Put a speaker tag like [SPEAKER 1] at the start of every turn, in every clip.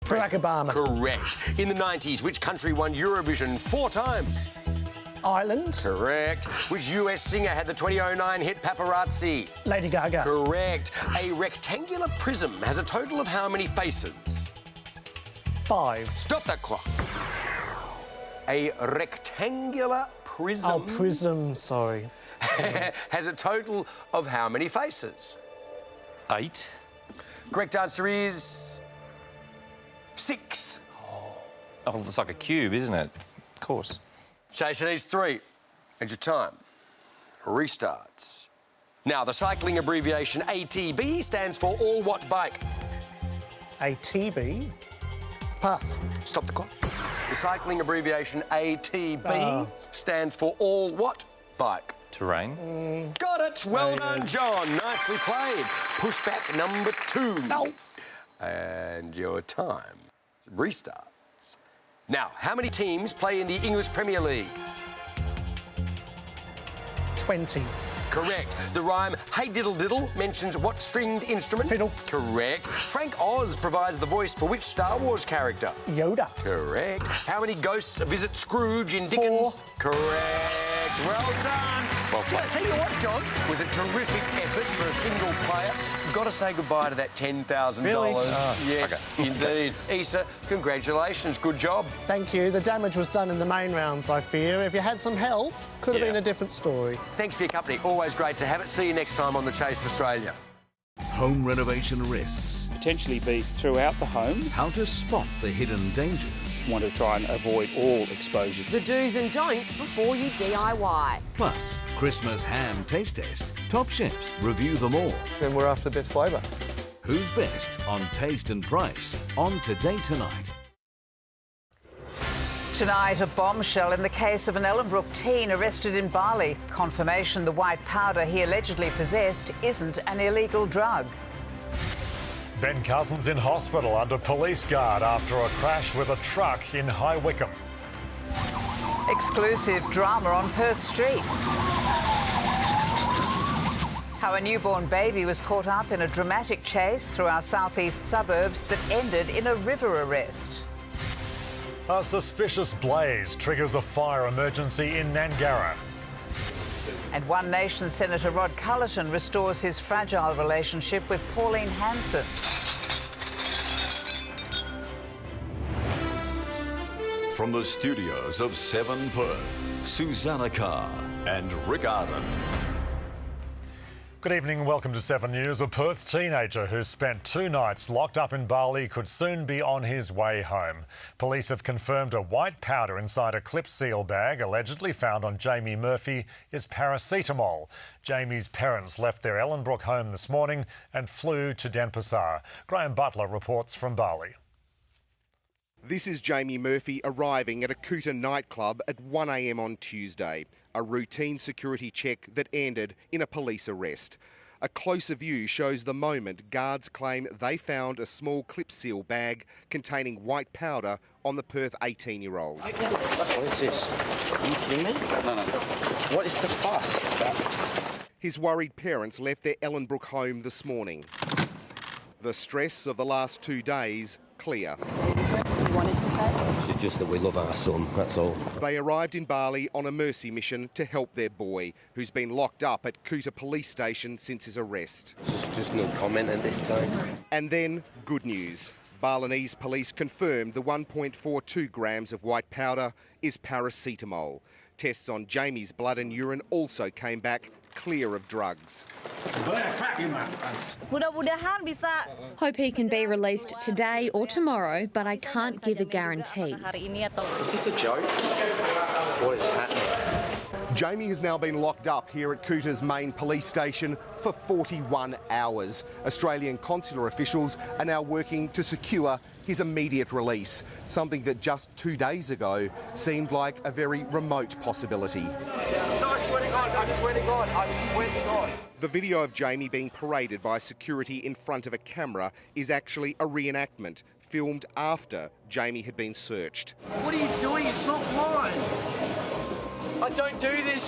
[SPEAKER 1] Barack Obama.
[SPEAKER 2] Correct. In the 90s, which country won Eurovision 4 times?
[SPEAKER 1] Ireland.
[SPEAKER 2] Correct. Which US singer had the 2009 hit Paparazzi?
[SPEAKER 1] Lady Gaga.
[SPEAKER 2] Correct. A rectangular prism has a total of how many faces?
[SPEAKER 1] 5.
[SPEAKER 2] Stop that clock. A rectangular prism...
[SPEAKER 1] Oh, prism, sorry.
[SPEAKER 2] has a total of how many faces?
[SPEAKER 3] 8.
[SPEAKER 2] Correct answer is... 6.
[SPEAKER 3] Oh, it's like a cube, isn't it? Of course.
[SPEAKER 2] Jason needs 3. And your time restarts. Now, the cycling abbreviation ATB stands for all what bike?
[SPEAKER 1] ATB. Pass.
[SPEAKER 2] Stop the clock. The cycling abbreviation ATB stands for all what bike?
[SPEAKER 3] Terrain.
[SPEAKER 2] Got it. Well done, John. Nicely played. Pushback number 2.
[SPEAKER 1] No.
[SPEAKER 2] And your time restarts. Now, how many teams play in the English Premier League?
[SPEAKER 1] 20.
[SPEAKER 2] Correct. The rhyme "Hey Diddle Diddle" mentions what stringed instrument?
[SPEAKER 1] Fiddle.
[SPEAKER 2] Correct. Frank Oz provides the voice for which Star Wars character?
[SPEAKER 1] Yoda.
[SPEAKER 2] Correct. How many ghosts visit Scrooge in Dickens?
[SPEAKER 1] 4.
[SPEAKER 2] Correct. Well done.
[SPEAKER 3] Well played.
[SPEAKER 2] Tell you what, John, was a terrific effort for a single player. Got to say goodbye to that $10,000.
[SPEAKER 3] Really?
[SPEAKER 2] Yes,
[SPEAKER 3] Okay.
[SPEAKER 2] indeed. Issa, congratulations. Good job.
[SPEAKER 1] Thank you. The damage was done in the main rounds, I fear. If you had some help, could have
[SPEAKER 3] Yeah.
[SPEAKER 1] been a different story.
[SPEAKER 2] Thanks for your company. Always great to have it. See you next time on The Chase Australia.
[SPEAKER 4] Home renovation risks.
[SPEAKER 5] Potentially be throughout the home.
[SPEAKER 4] How to spot the hidden dangers.
[SPEAKER 5] Want to try and avoid all exposure.
[SPEAKER 6] The do's and don'ts before you DIY.
[SPEAKER 4] Plus, Christmas ham taste test. Top chefs review them all.
[SPEAKER 7] And we're after the best flavour.
[SPEAKER 4] Who's best on taste and price? On Today Tonight.
[SPEAKER 8] Tonight, a bombshell in the case of an Ellenbrook teen arrested in Bali. Confirmation the white powder he allegedly possessed isn't an illegal drug.
[SPEAKER 9] Ben Cousins in hospital under police guard after a crash with a truck in High Wycombe.
[SPEAKER 8] Exclusive drama on Perth streets. How a newborn baby was caught up in a dramatic chase through our southeast suburbs that ended in a river arrest.
[SPEAKER 9] A suspicious blaze triggers a fire emergency in Nangara.
[SPEAKER 8] And One Nation Senator Rod Cullerton restores his fragile relationship with Pauline Hanson.
[SPEAKER 10] From the studios of 7 Perth, Susanna Carr and Rick Arden.
[SPEAKER 9] Good evening and welcome to 7 News. A Perth teenager who spent 2 nights locked up in Bali could soon be on his way home. Police have confirmed a white powder inside a clip seal bag allegedly found on Jamie Murphy is paracetamol. Jamie's parents left their Ellenbrook home this morning and flew to Denpasar. Graham Butler reports from Bali.
[SPEAKER 11] This is Jamie Murphy arriving at a Kuta nightclub at 1 a.m. on Tuesday. A routine security check that ended in a police arrest. A closer view shows the moment guards claim they found a small clip seal bag containing white powder on the Perth 18-year-old.
[SPEAKER 7] What is this? Are you kidding me? No. What is the fuss?
[SPEAKER 11] His worried parents left their Ellenbrook home this morning. The stress of the last 2 days clear.
[SPEAKER 6] You wanted to say?
[SPEAKER 7] It's just that we love our son, that's all.
[SPEAKER 11] They arrived in Bali on a mercy mission to help their boy, who's been locked up at Kuta police station since his arrest.
[SPEAKER 7] Just no comment at this time.
[SPEAKER 11] And then, good news. Balinese police confirmed the 1.42 grams of white powder is paracetamol. Tests on Jamie's blood and urine also came back clear of drugs.
[SPEAKER 12] Hope he can be released today or tomorrow, but I can't give a guarantee.
[SPEAKER 7] Is this a joke? What is happening?
[SPEAKER 11] Jamie has now been locked up here at Kuta's main police station for 41 hours. Australian consular officials are now working to secure his immediate release, something that just 2 days ago seemed like a very remote possibility.
[SPEAKER 7] No, I swear to God, I swear to God, I swear to God.
[SPEAKER 11] The video of Jamie being paraded by security in front of a camera is actually a reenactment filmed after Jamie had been searched.
[SPEAKER 7] What are you doing? It's not mine. I don't do this.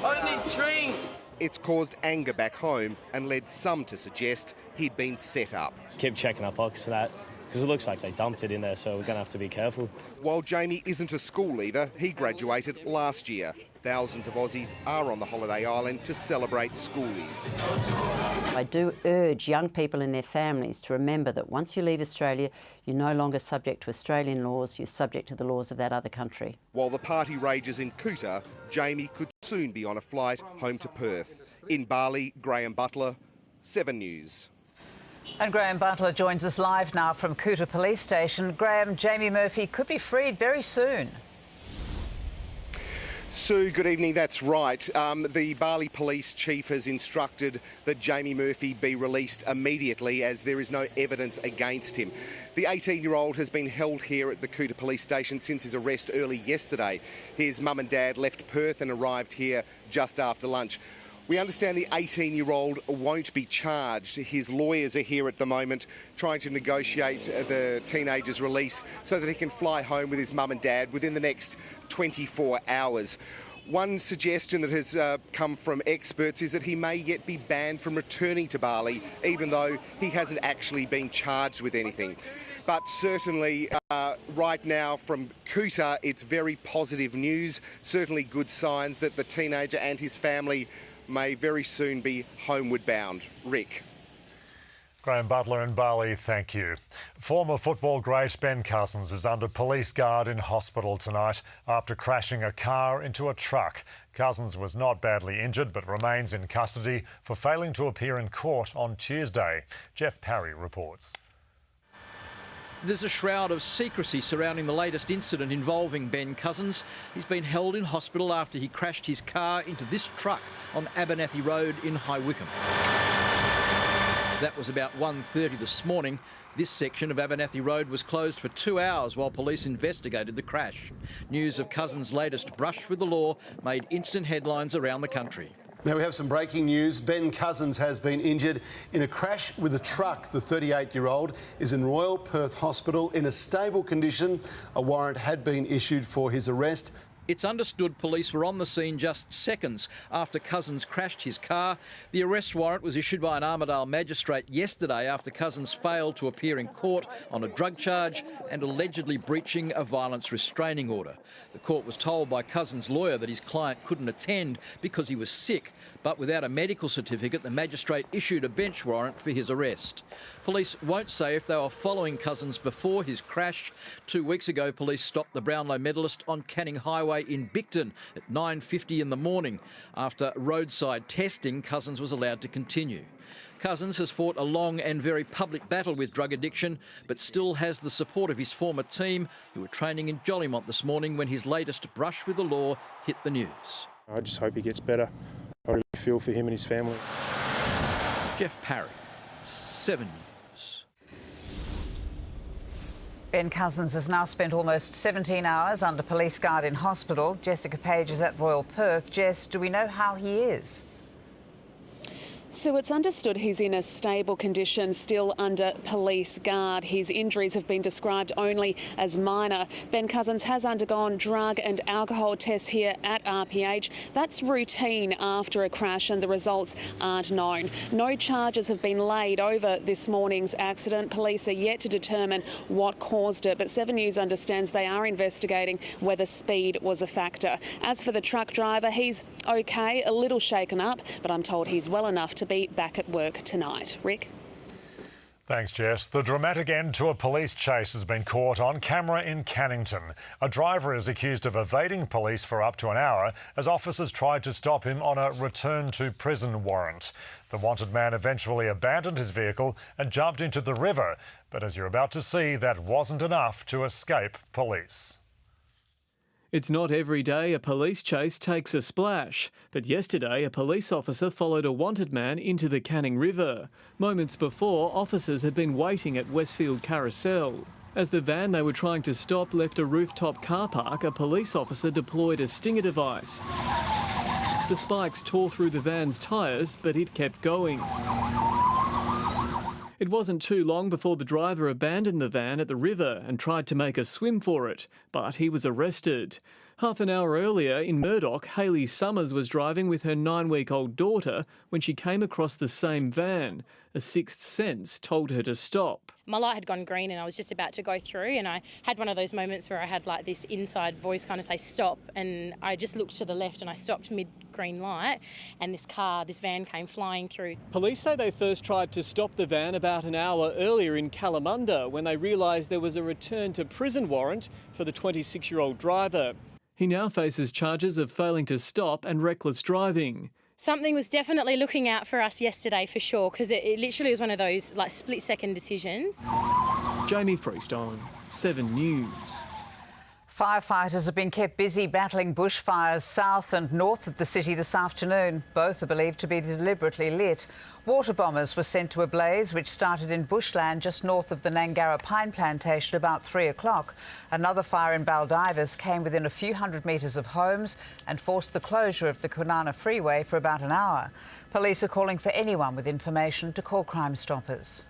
[SPEAKER 7] I need drink.
[SPEAKER 11] It's caused anger back home and led some to suggest he'd been set up.
[SPEAKER 13] Keep checking our pockets for that,
[SPEAKER 5] because it looks like they dumped it in there, so we're going to have to be careful.
[SPEAKER 11] While Jamie isn't a school leaver, he graduated last year. Thousands of Aussies are on the holiday island to celebrate schoolies.
[SPEAKER 13] I do urge young people and their families to remember that once you leave Australia, you're no longer subject to Australian laws, you're subject to the laws of that other country.
[SPEAKER 11] While the party rages in Kuta, Jamie could soon be on a flight home to Perth. In Bali, Graham Butler, 7 News.
[SPEAKER 8] And Graham Butler joins us live now from Kuta Police Station. Graham, Jamie Murphy could be freed very soon.
[SPEAKER 11] Sue, good evening. That's right. The Bali Police Chief has instructed that Jamie Murphy be released immediately as there is no evidence against him. The 18-year-old has been held here at the Kuta Police Station since his arrest early yesterday. His mum and dad left Perth and arrived here just after lunch. We understand the 18-year-old won't be charged. His lawyers are here at the moment trying to negotiate the teenager's release so that he can fly home with his mum and dad within the next 24 hours. One suggestion that has come from experts is that he may yet be banned from returning to Bali, even though he hasn't actually been charged with anything. But certainly right now from Kuta, it's very positive news, certainly good signs that the teenager and his family may very soon be homeward bound. Rick.
[SPEAKER 9] Graham Butler in Bali, thank you. Former football great Ben Cousins is under police guard in hospital tonight after crashing a car into a truck. Cousins was not badly injured but remains in custody for failing to appear in court on Tuesday. Jeff Parry reports.
[SPEAKER 14] There's a shroud of secrecy surrounding the latest incident involving Ben Cousins. He's been held in hospital after he crashed his car into this truck on Abernathy Road in High Wycombe. That was about 1:30 this morning. This section of Abernathy Road was closed for 2 hours while police investigated the crash. News of Cousins' latest brush with the law made instant headlines around the country.
[SPEAKER 15] Now we have some breaking news. Ben Cousins has been injured in a crash with a truck. The 38-year-old is in Royal Perth Hospital in a stable condition. A warrant had been issued for his arrest.
[SPEAKER 14] It's understood police were on the scene just seconds after Cousins crashed his car. The arrest warrant was issued by an Armidale magistrate yesterday after Cousins failed to appear in court on a drug charge and allegedly breaching a violence restraining order. The court was told by Cousins' lawyer that his client couldn't attend because he was sick, but without a medical certificate, the magistrate issued a bench warrant for his arrest. Police won't say if they were following Cousins before his crash. 2 weeks ago, police stopped the Brownlow medalist on Canning Highway in Bicton at 9:50 in the morning. After roadside testing, Cousins was allowed to continue. Cousins has fought a long and very public battle with drug addiction, but still has the support of his former team, who were training in Jolimont this morning when his latest brush with the law hit the news.
[SPEAKER 5] I just hope he gets better. I really feel for him and his family.
[SPEAKER 14] Jeff Parry, 7 News.
[SPEAKER 8] Ben Cousins has now spent almost 17 hours under police guard in hospital. Jessica Page is at Royal Perth. Jess, do we know how he is?
[SPEAKER 16] So it's understood he's in a stable condition, still under police guard. His injuries have been described only as minor. Ben Cousins has undergone drug and alcohol tests here at RPH. That's routine after a crash and the results aren't known. No charges have been laid over this morning's accident. Police are yet to determine what caused it, but 7 News understands they are investigating whether speed was a factor. As for the truck driver, he's okay, a little shaken up, but I'm told he's well enough to be back at work tonight. Rick?
[SPEAKER 9] Thanks, Jess. The dramatic end to a police chase has been caught on camera in Cannington. A driver is accused of evading police for up to an hour as officers tried to stop him on a return to prison warrant. The wanted man eventually abandoned his vehicle and jumped into the river. But as you're about to see, that wasn't enough to escape police.
[SPEAKER 17] It's not every day a police chase takes a splash, but yesterday a police officer followed a wanted man into the Canning River. Moments before, officers had been waiting at Westfield Carousel. As the van they were trying to stop left a rooftop car park, a police officer deployed a stinger device. The spikes tore through the van's tyres, but it kept going. It wasn't too long before the driver abandoned the van at the river and tried to make a swim for it, but he was arrested. Half an hour earlier in Murdoch, Hayley Summers was driving with her 9-week-old daughter when she came across the same van. A sixth sense told her to stop.
[SPEAKER 18] My light had gone green and I was just about to go through, and I had one of those moments where I had like this inside voice kind of say stop, and I just looked to the left and I stopped mid-green light, and this van came flying through.
[SPEAKER 17] Police say they first tried to stop the van about an hour earlier in Kalamunda when they realised there was a return to prison warrant for the 26-year-old driver. He now faces charges of failing to stop and reckless driving.
[SPEAKER 18] Something was definitely looking out for us yesterday for sure, because it literally was one of those like split-second decisions.
[SPEAKER 17] Jamie Freestone, 7 News.
[SPEAKER 8] Firefighters have been kept busy battling bushfires south and north of the city this afternoon. Both are believed to be deliberately lit. Water bombers were sent to a blaze which started in bushland just north of the Nangara pine plantation about 3 o'clock. Another fire in Baldivis came within a few hundred metres of homes and forced the closure of the Kwinana freeway for about an hour. Police are calling for anyone with information to call Crime Stoppers.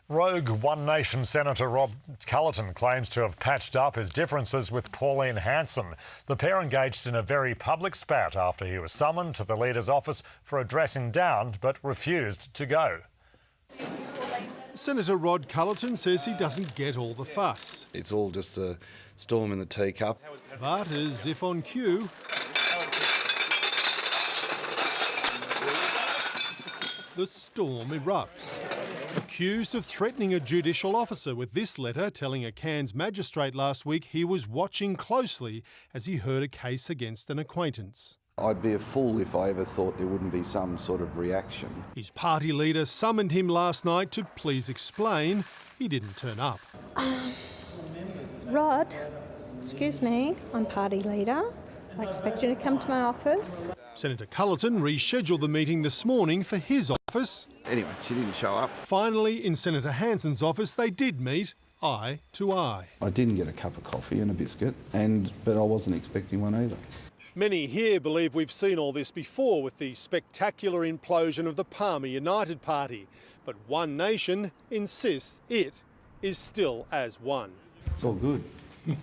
[SPEAKER 9] Rogue One Nation Senator Rob Culleton claims to have patched up his differences with Pauline Hanson. The pair engaged in a very public spat after he was summoned to the leader's office for a dressing down but refused to go.
[SPEAKER 19] Senator Rod Culleton says he doesn't get all the fuss.
[SPEAKER 20] It's all just a storm in the teacup.
[SPEAKER 19] But as if on cue, the storm erupts. Accused of threatening a judicial officer with this letter telling a Cairns magistrate last week he was watching closely as he heard a case against an acquaintance.
[SPEAKER 20] I'd be a fool if I ever thought there wouldn't be some sort of reaction.
[SPEAKER 19] His party leader summoned him last night to please explain. He didn't turn up.
[SPEAKER 21] Rod, excuse me, I'm party leader. I expect you to come to my office.
[SPEAKER 19] Senator Culleton rescheduled the meeting this morning for his office.
[SPEAKER 20] Anyway, she didn't show up.
[SPEAKER 19] Finally, in Senator Hanson's office, they did meet eye to eye.
[SPEAKER 20] I didn't get a cup of coffee and a biscuit, but I wasn't expecting one either.
[SPEAKER 19] Many here believe we've seen all this before with the spectacular implosion of the Palmer United Party. But One Nation insists it is still as one.
[SPEAKER 20] It's all good.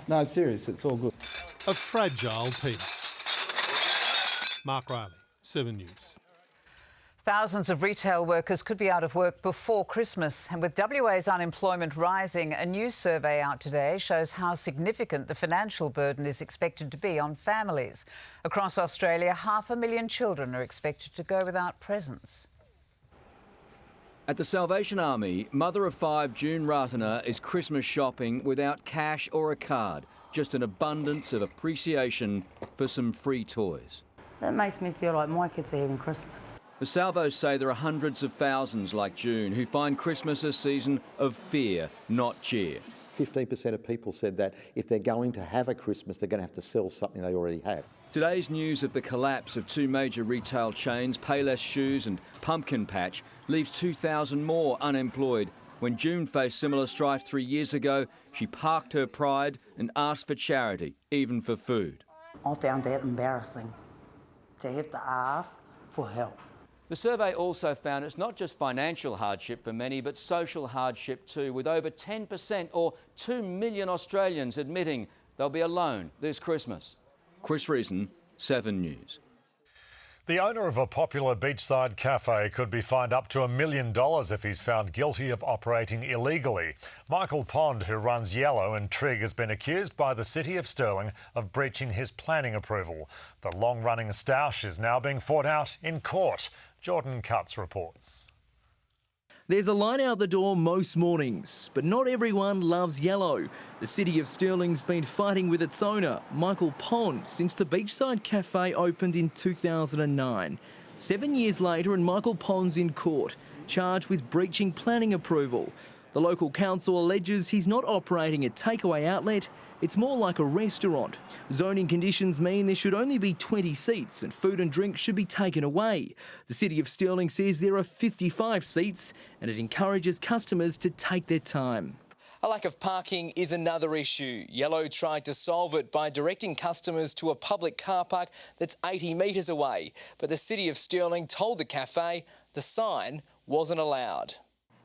[SPEAKER 20] No, serious, it's all good.
[SPEAKER 19] A fragile peace. Mark Riley, 7 News.
[SPEAKER 8] Thousands of retail workers could be out of work before Christmas. And with WA's unemployment rising, a new survey out today shows how significant the financial burden is expected to be on families. Across Australia, 500,000 children are expected to go without presents.
[SPEAKER 22] At the Salvation Army, mother of 5 June Ratana is Christmas shopping without cash or a card, just an abundance of appreciation for some free toys.
[SPEAKER 23] That makes me feel like my kids are having Christmas.
[SPEAKER 22] The Salvos say there are hundreds of thousands like June who find Christmas a season of fear, not cheer.
[SPEAKER 24] 15% of people said that if they're going to have a Christmas, they're going to have to sell something they already have.
[SPEAKER 22] Today's news of the collapse of 2 major retail chains, Payless Shoes and Pumpkin Patch, leaves 2,000 more unemployed. When June faced similar strife 3 years ago, she parked her pride and asked for charity, even for food.
[SPEAKER 23] I found that embarrassing, to have to ask for help.
[SPEAKER 22] The survey also found it's not just financial hardship for many, but social hardship too, with over 10% or 2 million Australians admitting they'll be alone this Christmas. Chris Reason, 7 News.
[SPEAKER 9] The owner of a popular beachside cafe could be fined up to $1 million if he's found guilty of operating illegally. Michael Pond, who runs Yellow in Trigg, has been accused by the City of Stirling of breaching his planning approval. The long-running stoush is now being fought out in court. Jordan Cutts reports.
[SPEAKER 25] There's a line out the door most mornings, but not everyone loves Yellow. The City of Stirling's been fighting with its owner, Michael Pond, since the beachside cafe opened in 2009. 7 years later and Michael Pond's in court, charged with breaching planning approval. The local council alleges he's not operating a takeaway outlet, it's more like a restaurant. Zoning conditions mean there should only be 20 seats and food and drink should be taken away. The City of Stirling says there are 55 seats and it encourages customers to take their time.
[SPEAKER 26] A lack of parking is another issue. Yellow tried to solve it by directing customers to a public car park that's 80 metres away. But the City of Stirling told the cafe the sign wasn't allowed.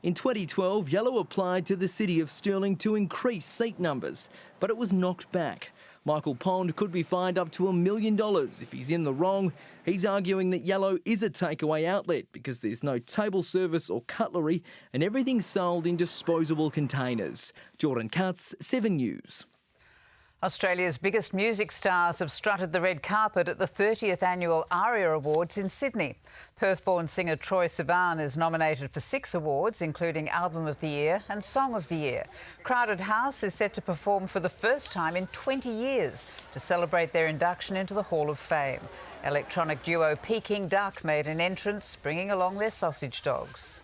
[SPEAKER 25] In 2012, Yellow applied to the City of Stirling to increase seat numbers, but it was knocked back. Michael Pond could be fined up to $1 million if he's in the wrong. He's arguing that Yellow is a takeaway outlet because there's no table service or cutlery and everything's sold in disposable containers. Jordan Cutts, 7 News.
[SPEAKER 8] Australia's biggest music stars have strutted the red carpet at the 30th Annual ARIA Awards in Sydney. Perth-born singer Troye Sivan is nominated for 6 awards, including Album of the Year and Song of the Year. Crowded House is set to perform for the first time in 20 years to celebrate their induction into the Hall of Fame. Electronic duo Peking Duck made an entrance, bringing along their sausage dogs.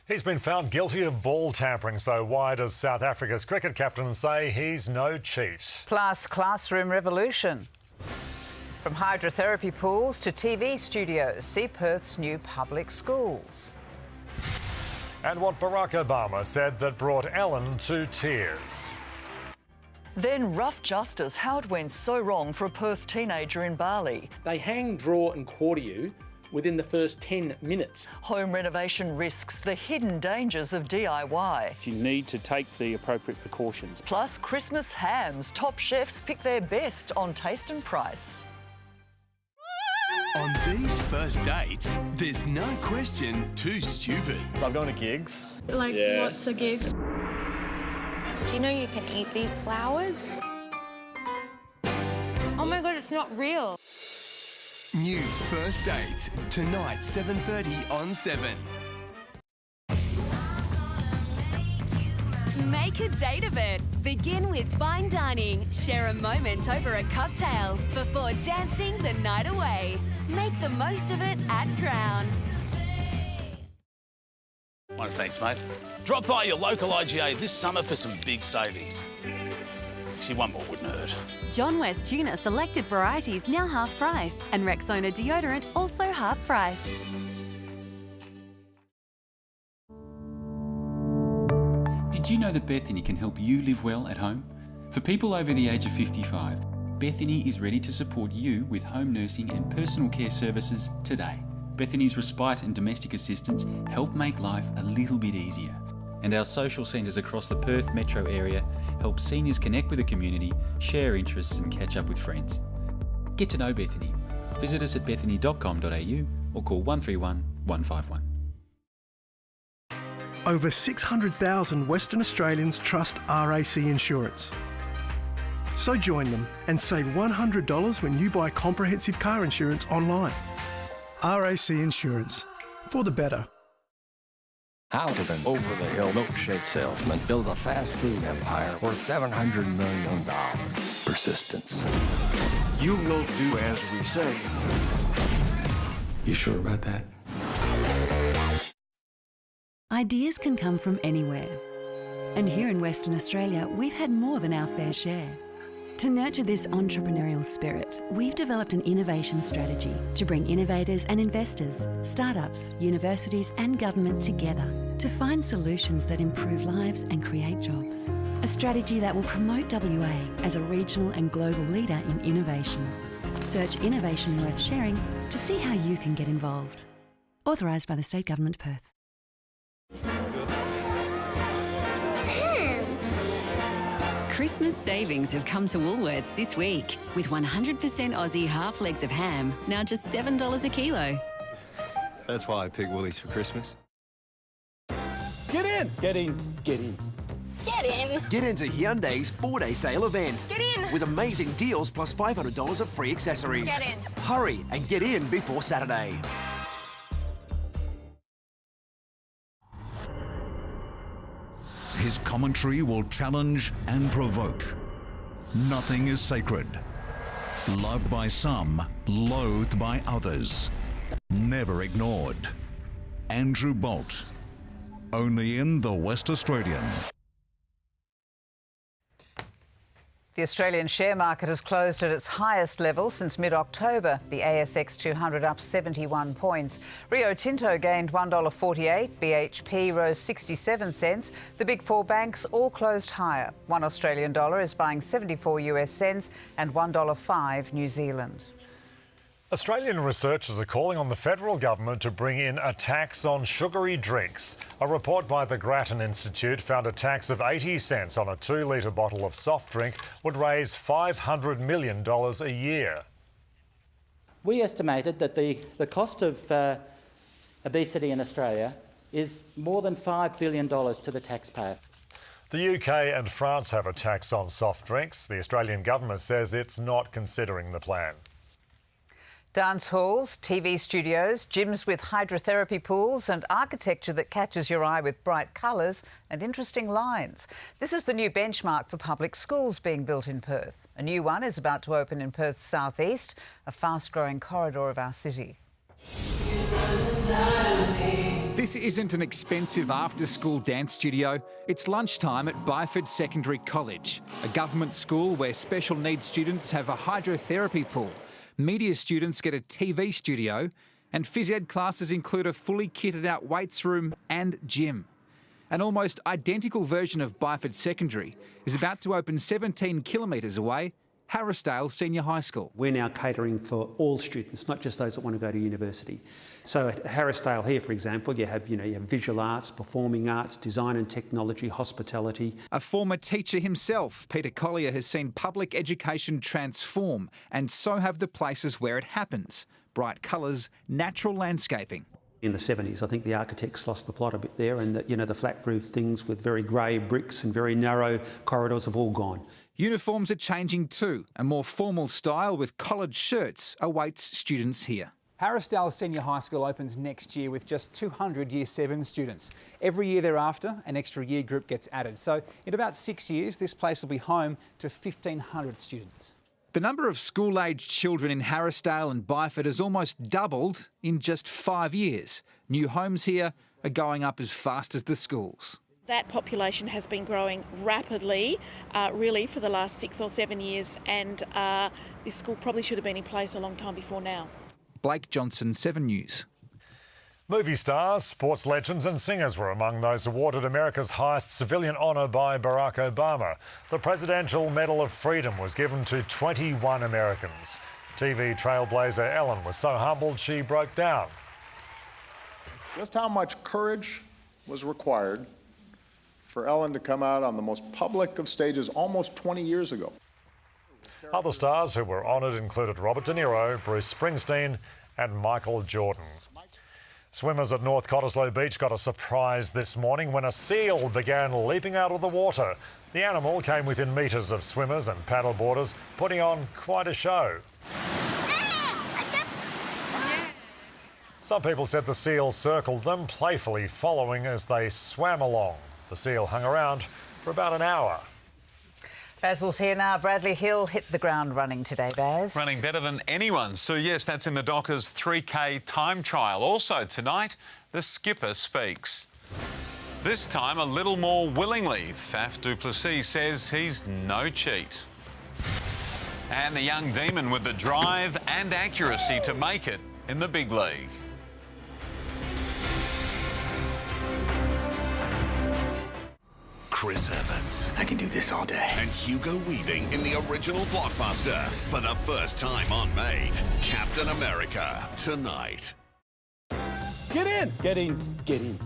[SPEAKER 9] He's been found guilty of ball tampering, so why does South Africa's cricket captain say he's no cheat?
[SPEAKER 8] Plus, classroom revolution. From hydrotherapy pools to TV studios, see Perth's new public schools.
[SPEAKER 9] And what Barack Obama said that brought Ellen to tears.
[SPEAKER 1] Then rough justice, how it went so wrong for a Perth teenager in Bali.
[SPEAKER 2] They hang, draw and quarter you within the first 10 minutes.
[SPEAKER 1] Home renovation risks, the hidden dangers of DIY.
[SPEAKER 3] You need to take the appropriate precautions.
[SPEAKER 1] Plus Christmas hams. Top chefs pick their best on taste and price.
[SPEAKER 4] On these first dates, there's no question too stupid.
[SPEAKER 3] I'm going to gigs.
[SPEAKER 6] What's a gig?
[SPEAKER 10] Do you know you can eat these flowers? Oh my God, it's not real.
[SPEAKER 4] New First Dates, tonight 7:30 on 7.
[SPEAKER 27] Make a date of it. Begin with fine dining. Share a moment over a cocktail before dancing the night away. Make the most of it at Crown.
[SPEAKER 28] Thanks, mate. Drop by your local IGA this summer for some big savings. Actually, one more wouldn't hurt.
[SPEAKER 27] John West Tuna selected varieties now half price, and Rexona deodorant also half price.
[SPEAKER 29] Did you know that Bethany can help you live well at home? For people over the age of 55, Bethany is ready to support you with home nursing and personal care services today. Bethany's respite and domestic assistance help make life a little bit easier. And our social centres across the Perth metro area help seniors connect with the community, share interests and catch up with friends. Get to know Bethany. Visit us at bethany.com.au or call 131 151.
[SPEAKER 30] Over 600,000 Western Australians trust RAC Insurance. So join them and save $100 when you buy comprehensive car insurance online. RAC Insurance, for the better.
[SPEAKER 31] How does an over-the-hill milkshake salesman build a fast food empire worth $700 million? Persistence.
[SPEAKER 32] You will do as we say.
[SPEAKER 31] You sure about that?
[SPEAKER 27] Ideas can come from anywhere. And here in Western Australia, we've had more than our fair share. To nurture this entrepreneurial spirit, we've developed an innovation strategy to bring innovators and investors, startups, universities and government together to find solutions that improve lives and create jobs. A strategy that will promote WA as a regional and global leader in innovation. Search Innovation Worth Sharing to see how you can get involved. Authorised by the State Government, Perth.
[SPEAKER 33] Christmas savings have come to Woolworths this week with 100% Aussie half legs of ham, now just $7 a kilo.
[SPEAKER 34] That's why I picked Woolies for Christmas.
[SPEAKER 35] Get in! Get in! Get in!
[SPEAKER 27] Get in!
[SPEAKER 35] Get into Hyundai's 4-day sale event.
[SPEAKER 27] Get in!
[SPEAKER 35] With amazing deals plus $500 of free accessories.
[SPEAKER 27] Get in!
[SPEAKER 35] Hurry and get in before Saturday.
[SPEAKER 36] His commentary will challenge and provoke. Nothing is sacred. Loved by some, loathed by others. Never ignored. Andrew Bolt. Only in The West Australian.
[SPEAKER 8] The Australian share market has closed at its highest level since mid-October. The ASX 200 up 71 points. Rio Tinto gained $1.48. BHP rose 67 cents. The big four banks all closed higher. $1 Australian is buying 74 US cents and $1.05 New Zealand.
[SPEAKER 9] Australian researchers are calling on the federal government to bring in a tax on sugary drinks. A report by the Grattan Institute found a tax of 80 cents on a 2-litre bottle of soft drink would raise $500 million a year.
[SPEAKER 5] We estimated that the cost of obesity in Australia is more than $5 billion to the taxpayer.
[SPEAKER 9] The UK and France have a tax on soft drinks. The Australian government says it's not considering the plan.
[SPEAKER 8] Dance halls, TV studios, gyms with hydrotherapy pools and architecture that catches your eye with bright colours and interesting lines. This is the new benchmark for public schools being built in Perth. A new one is about to open in Perth's southeast, a fast-growing corridor of our city.
[SPEAKER 6] This isn't an expensive after-school dance studio. It's lunchtime at Byford Secondary College, a government school where special needs students have a hydrotherapy pool. Media students get a TV studio, and phys ed classes include a fully kitted out weights room and gym. An almost identical version of Byford Secondary is about to open 17 kilometres away, Harrisdale Senior High School.
[SPEAKER 7] We're now catering for all students, not just those that want to go to university. So at Harrisdale here, for example, you have visual arts, performing arts, design and technology, hospitality.
[SPEAKER 6] A former teacher himself, Peter Collier, has seen public education transform, and so have the places where it happens. Bright colours, natural landscaping.
[SPEAKER 7] In the 70s, I think the architects lost the plot a bit there, and the flat roof things with very grey bricks and very narrow corridors have all gone.
[SPEAKER 6] Uniforms are changing too. A more formal style with collared shirts awaits students here.
[SPEAKER 11] Harrisdale Senior High School opens next year with just 200 Year 7 students. Every year thereafter, an extra year group gets added. So in about 6 years, this place will be home to 1,500 students.
[SPEAKER 6] The number of school-aged children in Harrisdale and Byford has almost doubled in just 5 years. New homes here are going up as fast as the schools.
[SPEAKER 12] That population has been growing rapidly, really, for the last 6 or 7 years, and this school probably should have been in place a long time before now.
[SPEAKER 6] Blake Johnson, 7 News.
[SPEAKER 9] Movie stars, sports legends and singers were among those awarded America's highest civilian honour by Barack Obama. The Presidential Medal of Freedom was given to 21 Americans. TV trailblazer Ellen was so humbled she broke down.
[SPEAKER 13] Just how much courage was required for Ellen to come out on the most public of stages almost 20 years ago.
[SPEAKER 9] Other stars who were honoured included Robert De Niro, Bruce Springsteen and Michael Jordan. Swimmers at North Cottesloe Beach got a surprise this morning when a seal began leaping out of the water. The animal came within metres of swimmers and paddleboarders, putting on quite a show. Some people said the seal circled them, playfully following as they swam along. The seal hung around for about an hour.
[SPEAKER 8] Basil's here now. Bradley Hill hit the ground running today, Baz.
[SPEAKER 14] Running better than anyone. So, yes, that's in the Dockers 3K time trial. Also tonight, the skipper speaks. This time a little more willingly. Faf du Plessis says he's no cheat. And the young demon with the drive and accuracy to make it in the big league.
[SPEAKER 4] Chris Evans.
[SPEAKER 15] I can do this all day.
[SPEAKER 4] And Hugo Weaving in the original blockbuster for the first time on Made. Captain America tonight.
[SPEAKER 35] Get in! Get in! Get in!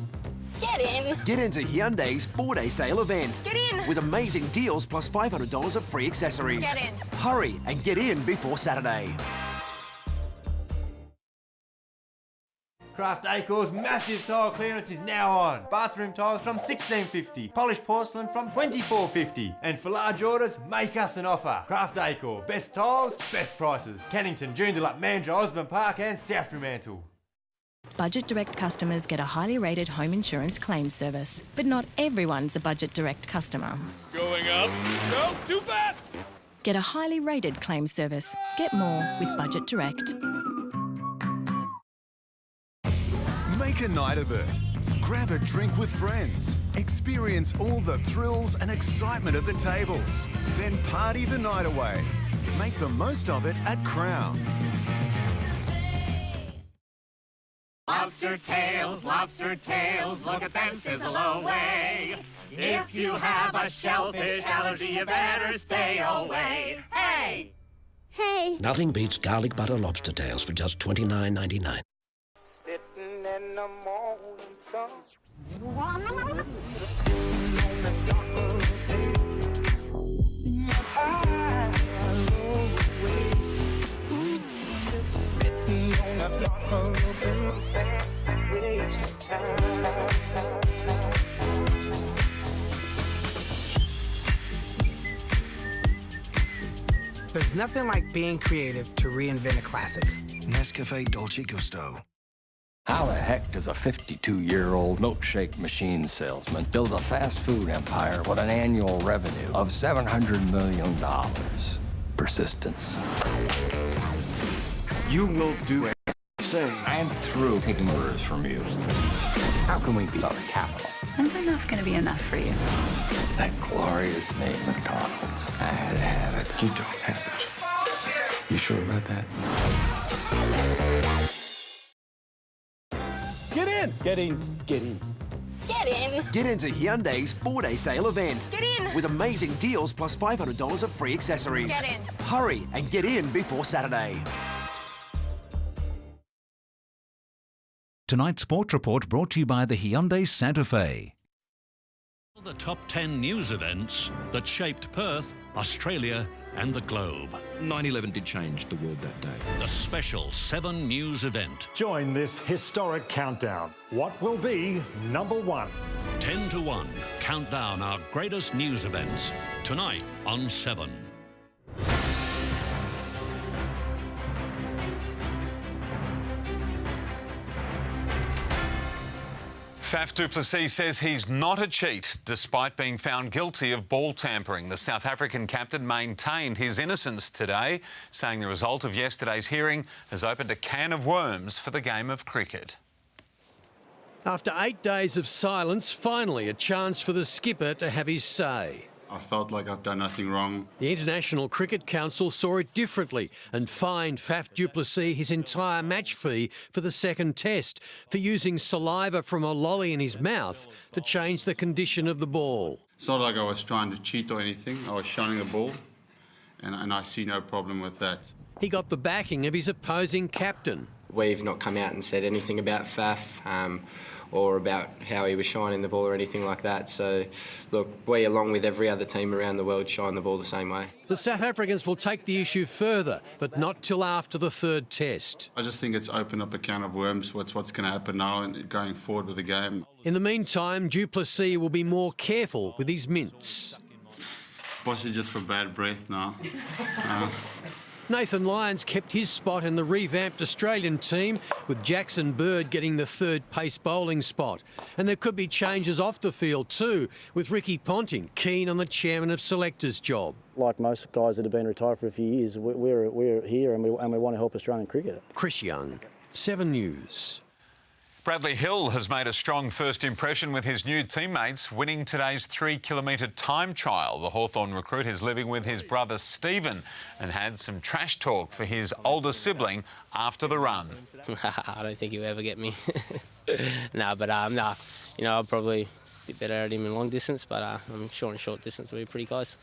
[SPEAKER 16] Get in!
[SPEAKER 17] Get into Hyundai's 4-day sale event.
[SPEAKER 16] Get in!
[SPEAKER 17] With amazing deals plus $500 of free accessories.
[SPEAKER 16] Get in!
[SPEAKER 17] Hurry and get in before Saturday.
[SPEAKER 18] Craft Acre's massive tile clearance is now on. Bathroom tiles from $16.50, polished porcelain from $24.50. And for large orders, make us an offer. Craft Acre, best tiles, best prices. Cannington, Joondalup, Mandurah, Osborne Park and South Fremantle.
[SPEAKER 19] Budget Direct customers get a highly rated home insurance claims service, but not everyone's a Budget Direct customer.
[SPEAKER 35] Going up. No, too fast!
[SPEAKER 19] Get a highly rated claims service. Get more with Budget Direct.
[SPEAKER 4] Make a night of it. Grab a drink with friends. Experience all the thrills and excitement of the tables. Then party the night away. Make the most of it at Crown.
[SPEAKER 20] Lobster tails, look at them sizzle away. If you have a shellfish allergy, you better stay away. Hey!
[SPEAKER 1] Hey! Nothing beats garlic butter lobster tails for just $29.99.
[SPEAKER 20] Sitting in the morning sun.
[SPEAKER 2] There's nothing like being creative to reinvent a classic.
[SPEAKER 31] Nescafe Dolce Gusto. How the heck does a 52-year-old milkshake machine salesman build a fast food empire with an annual revenue of $700 million? Persistence. You will do it. Say, I'm through taking orders from you. How can we beat our capital?
[SPEAKER 27] When's enough going to be enough for you?
[SPEAKER 31] That glorious name, McDonald's. I had to have it. You don't have it. You sure about that?
[SPEAKER 35] Get in! Get in. Get in.
[SPEAKER 17] Get in! Get into Hyundai's 4-day sale event.
[SPEAKER 33] Get in!
[SPEAKER 17] With amazing deals plus $500 of free accessories.
[SPEAKER 33] Get in.
[SPEAKER 17] Hurry and get in before Saturday.
[SPEAKER 36] Tonight's Sports Report brought to you by the Hyundai Santa Fe.
[SPEAKER 3] The top 10 news events that shaped Perth, Australia and the globe.
[SPEAKER 10] 9/11 did change the world that day.
[SPEAKER 3] The special 7 news event.
[SPEAKER 9] Join this historic countdown. What will be number 1?
[SPEAKER 3] 10 to 1. Count down our greatest news events. Tonight on 7.
[SPEAKER 14] Faf du Plessis says he's not a cheat despite being found guilty of ball tampering. The South African captain maintained his innocence today, saying the result of yesterday's hearing has opened a can of worms for the game of cricket.
[SPEAKER 15] After 8 days of silence, finally a chance for the skipper to have his say.
[SPEAKER 16] I felt like I've done nothing wrong.
[SPEAKER 15] The International Cricket Council saw it differently and fined Faf du Plessis his entire match fee for the second test for using saliva from a lolly in his mouth to change the condition of the ball.
[SPEAKER 16] It's not like I was trying to cheat or anything. I was shunning the ball, and I see no problem with that.
[SPEAKER 15] He got the backing of his opposing captain.
[SPEAKER 21] We've not come out and said anything about Faf or about how he was shining the ball or anything like that. So, look, we, along with every other team around the world, shine the ball the same way.
[SPEAKER 15] The South Africans will take the issue further, but not till after the third test.
[SPEAKER 16] I just think it's opened up a can of worms. What's going to happen now and going forward with the game.
[SPEAKER 15] In the meantime, du Plessis will be more careful with his mints.
[SPEAKER 16] Possibly just for bad breath now.
[SPEAKER 15] Nathan Lyons kept his spot in the revamped Australian team, with Jackson Bird getting the third pace bowling spot. And there could be changes off the field too, with Ricky Ponting keen on the chairman of selectors job.
[SPEAKER 22] Like most guys that have been retired for a few years, we're here and we want to help Australian cricket.
[SPEAKER 15] Chris Young, 7 News.
[SPEAKER 14] Bradley Hill has made a strong first impression with his new teammates, winning today's 3-kilometre time trial. The Hawthorn recruit is living with his brother Stephen and had some trash talk for his older sibling after the run.
[SPEAKER 23] I don't think he'll ever get me. I'll probably a bit better at him in long distance, but I'm sure in short distance we'll be pretty close.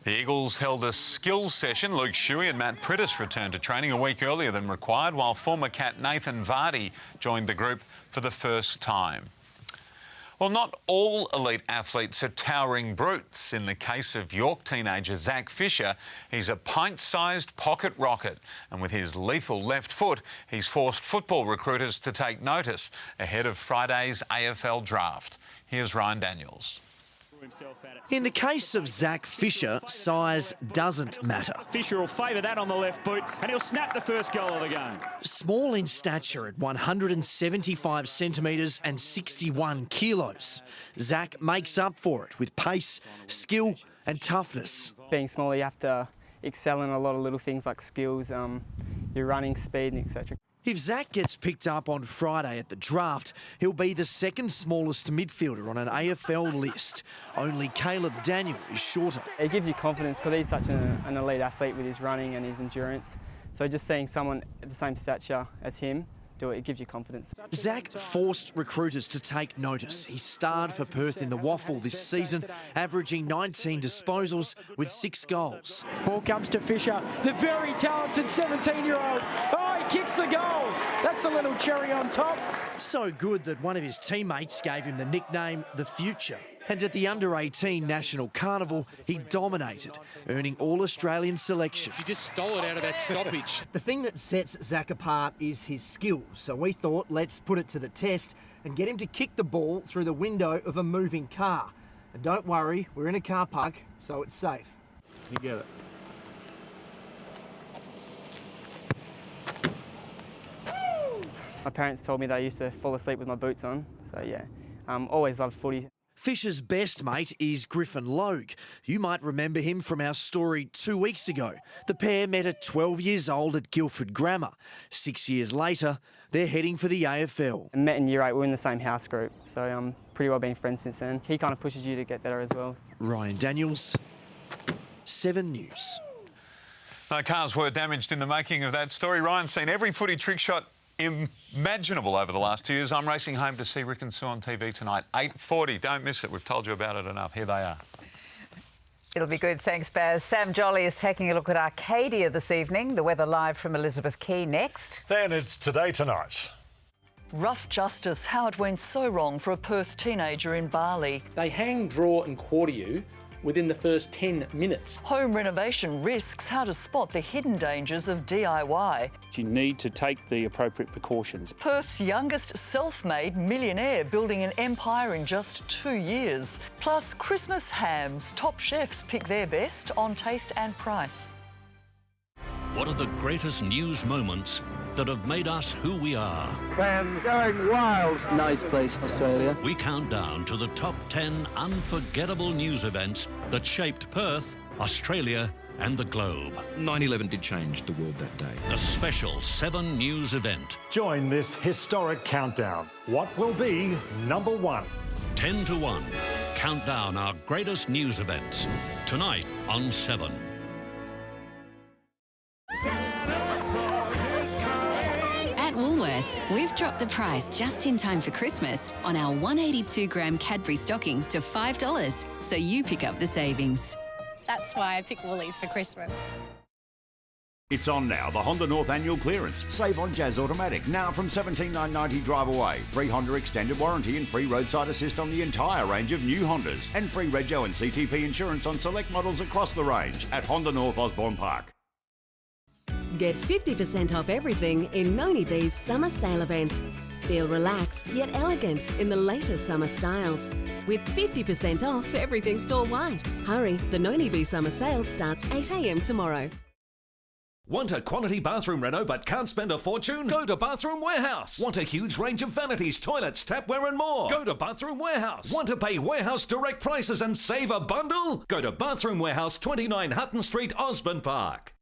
[SPEAKER 14] The Eagles held a skills session. Luke Shuey and Matt Prittis returned to training a week earlier than required, while former Cat Nathan Vardy joined the group for the first time. Well, not all elite athletes are towering brutes. In the case of York teenager Zach Fisher, he's a pint-sized pocket rocket, and with his lethal left foot, he's forced football recruiters to take notice ahead of Friday's AFL draft. Here's Ryan Daniels.
[SPEAKER 24] In the case of Zach Fisher, size doesn't matter.
[SPEAKER 25] Fisher will favour that on the left boot and he'll snap the first goal of the game.
[SPEAKER 24] Small in stature at 175 centimetres and 61 kilos, Zach makes up for it with pace, skill and toughness.
[SPEAKER 26] Being small, you have to excel in a lot of little things like skills, your running speed and etc.
[SPEAKER 24] If Zach gets picked up on Friday at the draft, he'll be the second smallest midfielder on an AFL list. Only Caleb Daniel is shorter.
[SPEAKER 26] It gives you confidence because he's such an elite athlete with his running and his endurance. So just seeing someone at the same stature as him do it. It gives you confidence.
[SPEAKER 24] Zach forced recruiters to take notice. He starred for Perth in the waffle this season, averaging 19 disposals with 6 goals.
[SPEAKER 25] Ball comes to Fisher, the very talented 17-year-old. Oh, he kicks the goal. That's a little cherry on top.
[SPEAKER 24] So good that one of his teammates gave him the nickname The Future. And at the Under-18 National Carnival, he dominated, earning All-Australian selection.
[SPEAKER 1] He just stole it out of that stoppage.
[SPEAKER 24] The thing that sets Zach apart is his skill, so we thought let's put it to the test and get him to kick the ball through the window of a moving car. And don't worry, we're in a car park, so it's safe.
[SPEAKER 25] You get it.
[SPEAKER 26] My parents told me that I used to fall asleep with my boots on, so yeah, always loved footy.
[SPEAKER 24] Fisher's best mate is Griffin Logue. You might remember him from our story 2 weeks ago. The pair met at 12 years old at Guildford Grammar. 6 years later, they're heading for the AFL.
[SPEAKER 26] I met in Year 8, we were in the same house group, so pretty well been friends since then. He kind of pushes you to get better as well.
[SPEAKER 24] Ryan Daniels, 7 News.
[SPEAKER 14] No cars were damaged in the making of that story. Ryan's seen every footy trick shot imaginable over the last 2 years. I'm racing home to see Rick and Sue on TV tonight. 8:40. Don't miss it. We've told you about it enough. Here they are.
[SPEAKER 4] It'll be good. Thanks, Baz. Sam Jolly is taking a look at Arcadia this evening. The weather live from Elizabeth Quay next.
[SPEAKER 9] Then it's Today Tonight.
[SPEAKER 5] Rough justice, how it went so wrong for a Perth teenager in Bali.
[SPEAKER 6] They hang, draw and quarter you within the first 10 minutes.
[SPEAKER 5] Home renovation risks, how to spot the hidden dangers of DIY.
[SPEAKER 25] You need to take the appropriate precautions.
[SPEAKER 5] Perth's youngest self-made millionaire building an empire in just 2 years. Plus Christmas hams. Top chefs pick their best on taste and price.
[SPEAKER 3] What are the greatest news moments that have made us who we are?
[SPEAKER 7] Fans going wild. Nice place, Australia.
[SPEAKER 3] We count down to the top 10 unforgettable news events that shaped Perth, Australia and the globe.
[SPEAKER 10] 9/11 did change the world that day.
[SPEAKER 3] The special 7 News event.
[SPEAKER 9] Join this historic countdown. What will be number 1?
[SPEAKER 3] 10 to 1. Count down our greatest news events. Tonight on 7.
[SPEAKER 33] At Woolworths, we've dropped the price just in time for Christmas on our 182-gram Cadbury stocking to $5, so you pick up the savings.
[SPEAKER 8] That's why I pick Woolies for Christmas.
[SPEAKER 11] It's on now, the Honda North annual clearance. Save on Jazz Automatic, now from $17,990 drive away. Free Honda extended warranty and free roadside assist on the entire range of new Hondas. And free Rego and CTP insurance on select models across the range at Honda North Osborne Park.
[SPEAKER 12] Get 50% off everything in Noni B's summer sale event. Feel relaxed yet elegant in the latest summer styles. With 50% off everything store-wide. Hurry, the Noni B summer sale starts 8 a.m. tomorrow.
[SPEAKER 13] Want a quality bathroom reno but can't spend a fortune? Go to Bathroom Warehouse. Want a huge range of vanities, toilets, tapware and more? Go to Bathroom Warehouse. Want to pay Warehouse direct prices and save a bundle? Go to Bathroom Warehouse, 29 Hutton Street, Osborne Park.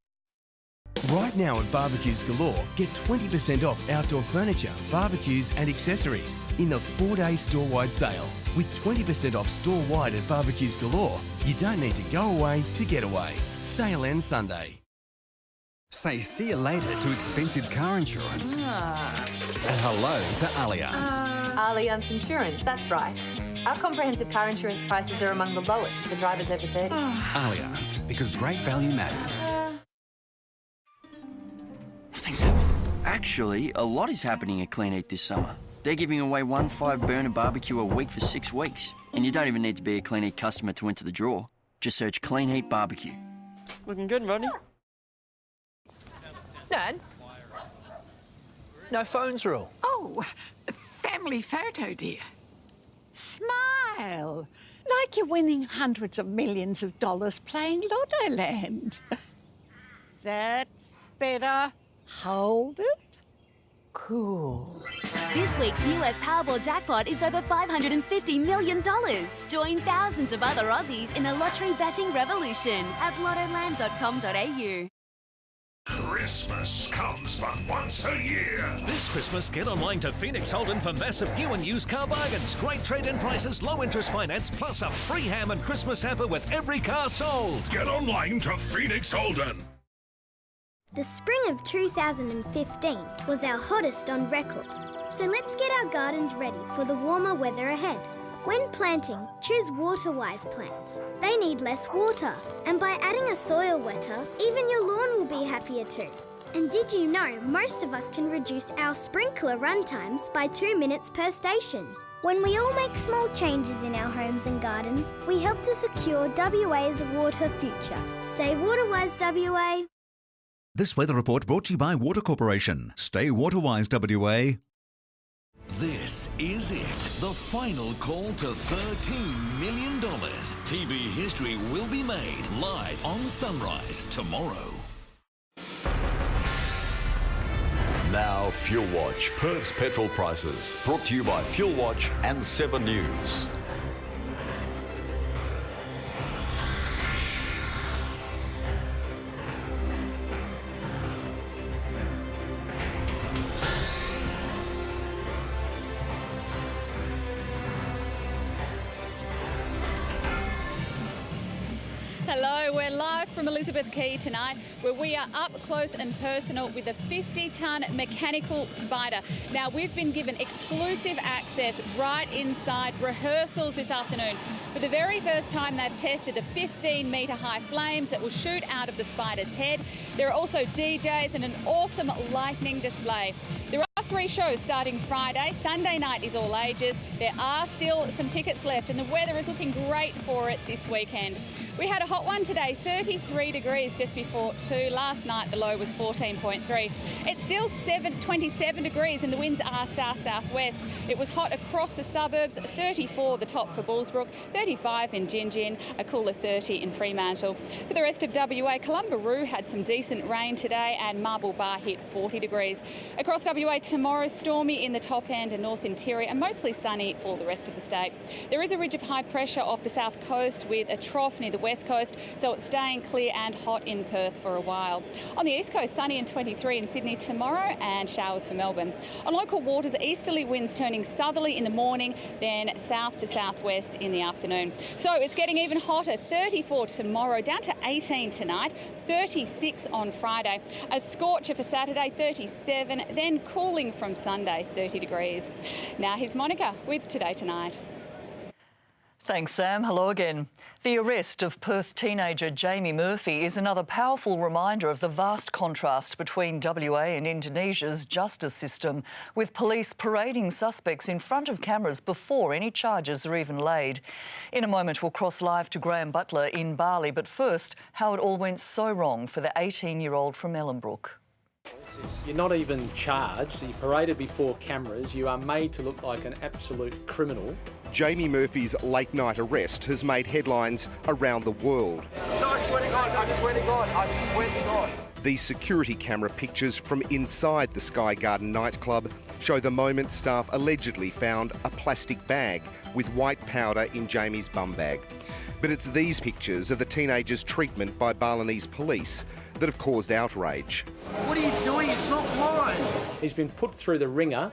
[SPEAKER 18] Right now at Barbecues Galore, get 20% off outdoor furniture, barbecues and accessories in the 4-day store-wide sale. With 20% off store-wide at Barbecues Galore, you don't need to go away to get away. Sale ends Sunday.
[SPEAKER 19] Say see you later to expensive car insurance. And hello to Allianz.
[SPEAKER 28] Allianz Insurance, that's right. Our comprehensive car insurance prices are among the lowest for drivers over 30.
[SPEAKER 19] Allianz, because great value matters.
[SPEAKER 29] Actually, a lot is happening at Clean Eat this summer. They're giving away 1 5-burner barbecue a week for 6 weeks. And you don't even need to be a Clean Eat customer to enter the draw. Just search Clean Eat Barbecue.
[SPEAKER 24] Looking good, Rodney.
[SPEAKER 30] Nan? No phones rule.
[SPEAKER 32] Oh, family photo, dear. Smile. Like you're winning hundreds of millions of dollars playing Lotto Land. That's better. Hold it. Cool.
[SPEAKER 34] This week's US Powerball jackpot is over $550 million. Join thousands of other Aussies in the lottery betting revolution at lottoland.com.au.
[SPEAKER 37] Christmas comes but once a year.
[SPEAKER 13] This Christmas, get online to Phoenix Holden for massive new and used car bargains. Great trade-in prices, low interest finance, plus a free ham and Christmas hamper with every car sold.
[SPEAKER 37] Get online to Phoenix Holden.
[SPEAKER 1] The spring of 2015 was our hottest on record. So let's get our gardens ready for the warmer weather ahead. When planting, choose water-wise plants. They need less water, and by adding a soil wetter, even your lawn will be happier too. And did you know most of us can reduce our sprinkler run times by 2 minutes per station? When we all make small changes in our homes and gardens, we help to secure WA's water future. Stay water-wise, WA.
[SPEAKER 2] This weather report brought to you by Water Corporation. Stay water-wise, WA.
[SPEAKER 3] This is it. The final call to $13 million. TV history will be made live on Sunrise tomorrow.
[SPEAKER 4] Now Fuel Watch, Perth's petrol prices. Brought to you by Fuel Watch and 7 News.
[SPEAKER 6] Hello, we're live from Elizabeth Quay tonight, where we are up close and personal with a 50-tonne mechanical spider. Now, we've been given exclusive access right inside rehearsals this afternoon. For the very first time, they've tested the 15-metre high flames that will shoot out of the spider's head. There are also DJs and an awesome lightning display. There are 3 shows starting Friday. Sunday night is all ages. There are still some tickets left, and the weather is looking great for it this weekend. We had a hot one today, 33 degrees just before 2. Last night the low was 14.3. It's still 27 degrees and the winds are south-southwest. It was hot across the suburbs, 34 the top for Bullsbrook, 35 in Gin Gin, a cooler 30 in Fremantle. For the rest of WA, Columbaroo had some decent rain today and Marble Bar hit 40 degrees. Across WA tomorrow, stormy in the top end and north interior and mostly sunny for the rest of the state. There is a ridge of high pressure off the south coast with a trough near the west coast, so it's staying clear and hot in Perth for a while. On the east coast, sunny and 23 in Sydney tomorrow and showers for Melbourne. On local waters, easterly winds turning southerly in the morning, then south to southwest in the afternoon. So it's getting even hotter, 34 tomorrow, down to 18 tonight, 36 on Friday. A scorcher for Saturday, 37, then cooling from Sunday, 30 degrees. Now here's Monica with Today Tonight.
[SPEAKER 5] Thanks, Sam. Hello again. The arrest of Perth teenager Jamie Murphy is another powerful reminder of the vast contrast between WA and Indonesia's justice system, with police parading suspects in front of cameras before any charges are even laid. In a moment, we'll cross live to Graham Butler in Bali, but first, how it all went so wrong for the 18-year-old from Ellenbrook.
[SPEAKER 14] You're not even charged, you're paraded before cameras, you are made to look like an absolute criminal.
[SPEAKER 15] Jamie Murphy's late-night arrest has made headlines around the world.
[SPEAKER 16] No, I swear to God, I swear to God, I swear to God.
[SPEAKER 15] These security camera pictures from inside the Sky Garden nightclub show the moment staff allegedly found a plastic bag with white powder in Jamie's bum bag. But it's these pictures of the teenager's treatment by Balinese police that have caused outrage.
[SPEAKER 14] What are you doing? It's not mine. He's been put through the ringer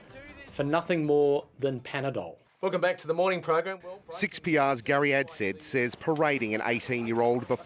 [SPEAKER 14] for nothing more than Panadol. Welcome back to the morning program.
[SPEAKER 15] 6PR's Gary Adsed says parading an 18-year-old before